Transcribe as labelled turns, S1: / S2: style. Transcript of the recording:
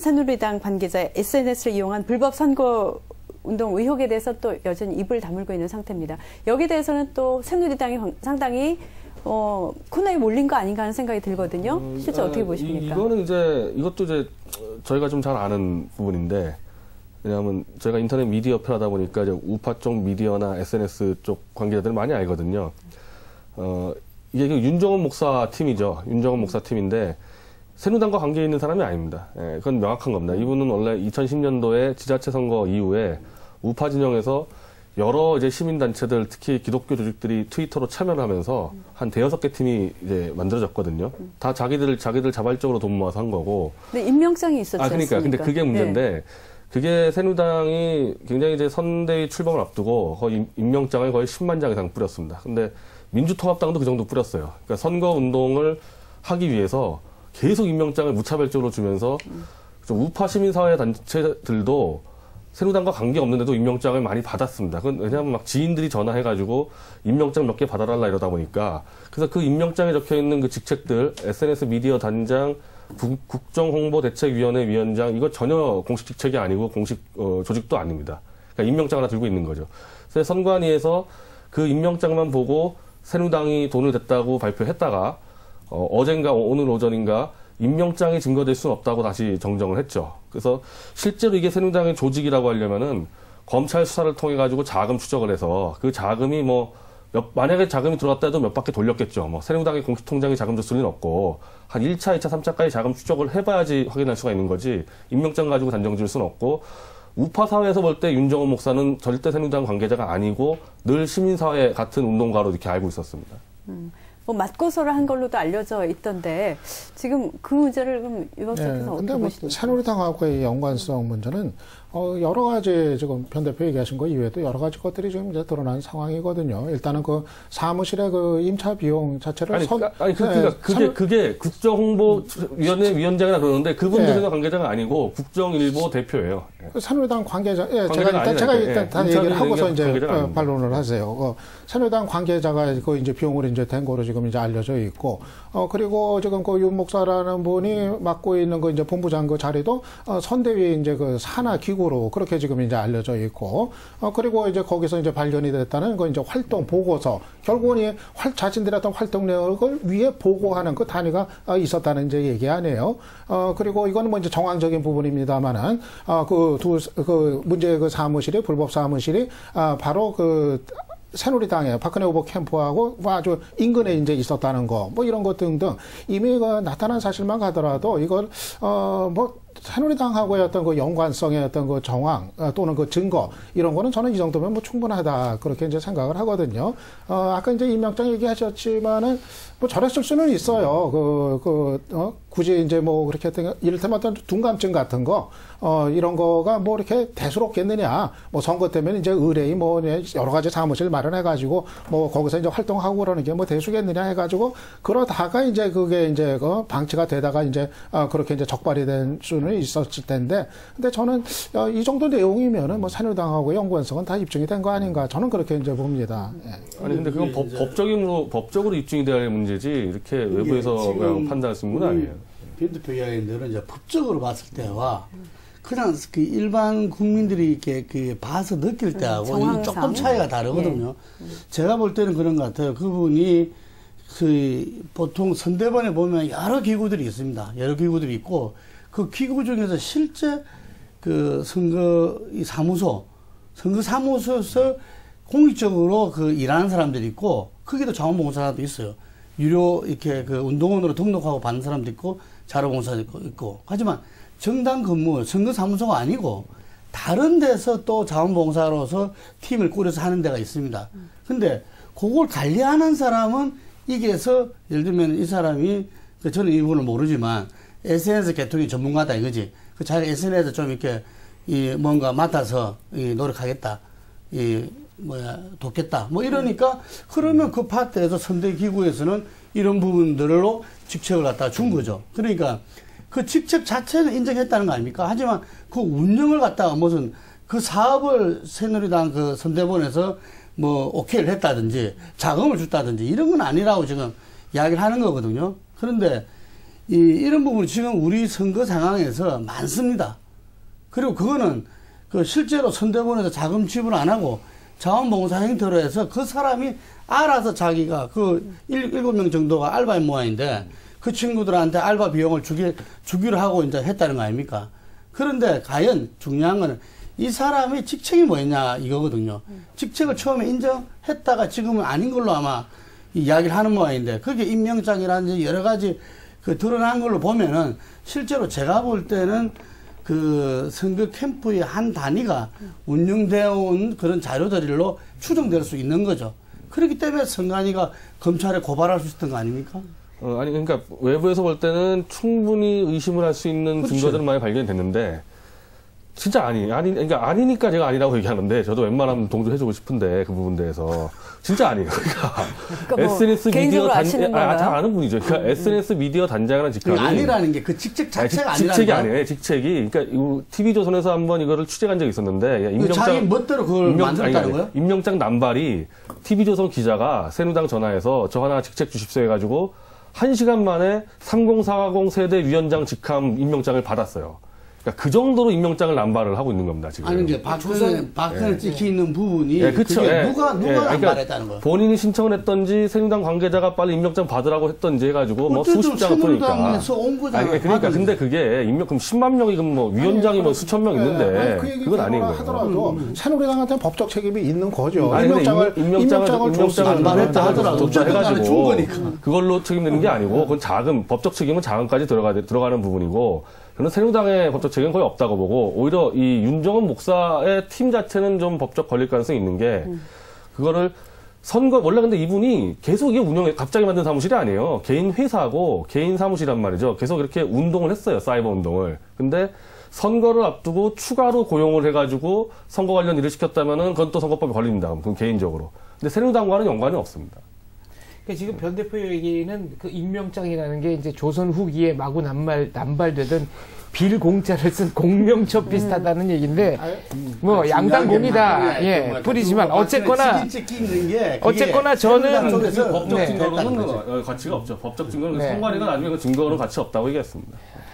S1: 새누리당 관계자 SNS를 이용한 불법 선거 운동 의혹에 대해서 또 여전히 입을 다물고 있는 상태입니다. 여기에 대해서는 또 새누리당이 상당히 코너에 몰린 거 아닌가 하는 생각이 들거든요. 실제 어떻게 보십니까?
S2: 이것도 이제 저희가 좀 잘 아는 부분인데, 왜냐하면 저희가 인터넷 미디어 편하다 보니까 이제 우파 쪽 미디어나 SNS 쪽 관계자들을 많이 알거든요. 이게 윤정원 목사 팀이죠. 윤정원 목사 팀인데 새누리당과 관계 있는 사람이 아닙니다. 예, 그건 명확한 겁니다. 이분은 원래 2010년도에 지자체 선거 이후에 우파 진영에서 여러 이제 시민단체들, 특히 기독교 조직들이 트위터로 참여를 하면서 한 대여섯 개 팀이 이제 만들어졌거든요. 다 자기들 자발적으로 돈 모아서 한 거고.
S1: 근데 임명장이 있었지 않습니까?
S2: 근데 그게 문제인데, 네. 그게 새누리당이 굉장히 이제 선대위 출범을 앞두고 거의 임명장을 거의 10만 장 이상 뿌렸습니다. 근데 민주통합당도 그 정도 뿌렸어요. 그러니까 선거 운동을 하기 위해서 계속 임명장을 무차별적으로 주면서 좀 우파 시민사회 단체들도 새누리당과 관계없는데도 임명장을 많이 받았습니다. 왜냐하면 막 지인들이 전화해가지고 임명장 몇 개 받아달라 이러다 보니까. 그래서 그 임명장에 적혀있는 그 직책들, SNS 미디어 단장, 국정홍보대책위원회 위원장, 이거 전혀 공식 직책이 아니고 공식 조직도 아닙니다. 그러니까 임명장 하나 들고 있는 거죠. 그래서 선관위에서 그 임명장만 보고 새누리당이 돈을 댔다고 발표했다가 어젠가 오늘 오전인가 임명장이 증거될 수는 없다고 다시 정정을 했죠. 그래서 실제로 이게 새누리당의 조직이라고 하려면은 검찰 수사를 통해 가지고 자금 추적을 해서 그 자금이 만약에 자금이 들어왔다 해도 몇 바퀴 돌렸겠죠. 새누리당의 공식 통장에 자금 줬을 리는 없고 한 1차, 2차, 3차까지 자금 추적을 해봐야지 확인할 수가 있는 거지 임명장 가지고 단정 지을 수는 없고 우파 사회에서 볼 때 윤정원 목사는 절대 새누리당 관계자가 아니고 늘 시민사회 같은 운동가로 이렇게 알고 있었습니다.
S1: 맞고서를 한 걸로도 알려져 있던데 지금 그 문제를 그럼 유박사께서 어떻게 보시죠?
S3: 새누리당하고의 연관성 문제는 여러 가지 지금 변 대표 얘기하신 거 이외에도 여러 가지 것들이 지금 이제 드러난 상황이거든요. 일단은 그 사무실의 그 임차 비용 자체를
S2: 그게 국정홍보위원회 위원장이라 그러는데 그분들은 관계자가 아니고 국정일보 대표예요.
S3: 새누리당 관계자, 제가 일단 다 얘기를 하고서 이제 반론을 하세요. 새누리당 관계자가 그 이제 비용으로 이제 된 거로 지금 이제 알려져 있고, 그리고 지금 그 윤 목사라는 분이 맡고 있는 그 이제 본부장 그 자리도 선대위 이제 그 산하 기구로 그렇게 지금 이제 알려져 있고, 그리고 이제 거기서 이제 발견이 됐다는 그 이제 활동 보고서, 결국은 자신들의 어떤 활동 내역을 위에 보고하는 그 단위가 있었다는 이제 얘기 아니에요. 그리고 이거는 뭐 이제 정황적인 부분입니다만은, 그 문제의 그 사무실이, 불법 사무실이, 바로 새누리당의 박근혜 후보 캠프하고 아주 인근에 이제 있었다는 거, 뭐 이런 것 등등 이미 나타난 사실만 가더라도 이걸 새누리당하고의 어떤 그 연관성의 어떤 그 정황 또는 그 증거 이런 거는 저는 이 정도면 뭐 충분하다 그렇게 이제 생각을 하거든요. 아까 이제 임명장 얘기하셨지만은 뭐 저랬을 수는 있어요. 굳이 이제 뭐 그렇게 했던 이를테면 어떤 둔감증 같은 거 이런 거가 뭐 이렇게 대수롭겠느냐. 뭐 선거 때문에 이제 의뢰이 뭐 여러 가지 사무실 마련해가지고 뭐 거기서 이제 활동하고 그러는 게 뭐 대수겠느냐 해가지고 그러다가 이제 그게 이제 방치가 되다가 이제 그렇게 이제 적발이 된 수는 있었을 텐데, 근데 저는 이 정도 내용이면은 뭐 새누리당하고 연관성은 다 입증이 된 거 아닌가 저는 그렇게 이제 봅니다. 예.
S2: 아니 근데 그건 법적으로 입증이 돼야 할 문제지 이렇게 외부에서 그냥 판단할 수 있는 건 아니에요.
S4: 변 대표 이야기들은 이제 법적으로 봤을 때와 그냥 그 일반 국민들이 이렇게 봐서 느낄 때하고 조금 차이가 다르거든요. 제가 볼 때는 그런 것 같아요. 그분이 보통 선대본에 보면 여러 기구들이 있습니다. 여러 기구들이 있고 그 기구 중에서 실제 그 선거사무소에서 공익적으로 일하는 사람들이 있고 거기도 자원봉사도 있어요. 유료 이렇게 운동원으로 등록하고 받는 사람도 있고 자료봉사도 있고. 하지만 정당 근무, 선거사무소가 아니고 다른 데서 또 자원봉사로서 팀을 꾸려서 하는 데가 있습니다. 근데 그걸 관리하는 사람은 이게서 예를 들면 이 사람이 저는 이 부분을 모르지만 SNS 개통이 전문가다 이거지. 자기가 SNS에 좀 이렇게 뭔가 맡아서 노력하겠다. 돕겠다. 뭐 이러니까 그러면 그 파트에서 선대기구에서는 이런 부분들로 직책을 갖다 준 거죠. 그러니까 그 직책 자체는 인정했다는 거 아닙니까? 하지만 그 운영을 갖다가 무슨 그 사업을 새누리당 그 선대본에서 뭐 오케이를 했다든지 자금을 줬다든지 이런 건 아니라고 지금 이야기를 하는 거거든요. 그런데 이런 부분이 지금 우리 선거 상황에서 많습니다. 그리고 그거는 그 실제로 선대본에서 자금 지불 안 하고 자원봉사 행태로 해서 그 사람이 알아서 자기가 그 7명 정도가 알바인 모양인데 그 친구들한테 알바 비용을 주기로 하고 이제 했다는 거 아닙니까? 그런데 과연 중요한 거는 이 사람의 직책이 뭐였냐 이거거든요. 직책을 처음에 인정했다가 지금은 아닌 걸로 아마 이야기를 하는 모양인데 그게 임명장이라든지 여러 가지 그 드러난 걸로 보면은 실제로 제가 볼 때는 그 선거 캠프의 한 단위가 운영되어 온 그런 자료들로 추정될 수 있는 거죠. 그렇기 때문에 선관위가 검찰에 고발할 수 있었던 거 아닙니까?
S2: 아니, 그러니까 외부에서 볼 때는 충분히 의심을 할 수 있는
S4: 그렇죠.
S2: 증거들은 많이 발견이 됐는데, 진짜 그러니까 아니니까 제가 아니라고 얘기하는데, 저도 웬만하면 동조해주고 싶은데, 그 부분 대해서. 진짜 아니에요. 그러니까
S1: 뭐
S2: SNS 미디어 다 아는 분이죠. 그러니까 SNS 미디어 단장이라는 직함이.
S4: 아니라는 게 그 직책 자체가 아니라는
S2: 직책이 아니에요. 직책이. 그러니까 TV조선에서 한번 이거를 취재한 적이 있었는데,
S4: 자기 멋대로 그걸 만들었다는 거예요?
S2: 임명장 남발이 TV조선 기자가 새누리당 전화해서 저 하나 직책 주십시오 해가지고 1시간 만에 3040 세대 위원장 직함 임명장을 받았어요. 그러니까 그 정도로 임명장을 남발을 하고 있는 겁니다, 지금.
S4: 아니, 이제 박근혜 찍혀 있는 부분이.
S2: 그쵸.
S4: 누가 남발했다는 거예요?
S2: 본인이 신청을 했던지, 새누리당 관계자가 빨리 임명장 받으라고 했던지 해가지고, 뭐 수십 장을 보니까.
S4: 새누리당에서 온 거잖아요.
S2: 그러니까, 근데 그게 그럼 10만 명이 위원장이 뭐 수천 명 있는데, 그건 아닌 거예요.
S3: 하더라도 새누리당한테 법적 책임이 있는 거죠.
S2: 임명장을
S4: 남발했다 하더라도
S2: 해가지고, 그걸로 책임되는 게 아니고, 그건 법적 책임은 자금까지 들어가는 부분이고, 저는 새누리당의 법적 책임은 거의 없다고 보고 오히려 이 윤정원 목사의 팀 자체는 좀 법적 걸릴 가능성이 있는 게 그거를 원래 근데 이분이 계속 이게 갑자기 만든 사무실이 아니에요. 개인 회사고 개인 사무실이란 말이죠. 계속 이렇게 운동을 했어요. 사이버 운동을. 근데 선거를 앞두고 추가로 고용을 해가지고 선거 관련 일을 시켰다면은 그건 또 선거법에 걸립니다. 그건 개인적으로. 근데 새누리당과는 연관이 없습니다.
S5: 지금 변 대표 얘기는 그 임명장이라는 게 이제 조선 후기에 마구 남발되던 빌공짜를 쓴 공명첩 비슷하다는 얘기인데 뭐 양당 공이다 뿌리지만 어쨌거나 저는
S2: 법적 증거로는 가치가 없죠. 법적 증거는 선관위가 나중에 그 증거로는 가치 없다고 얘기했습니다.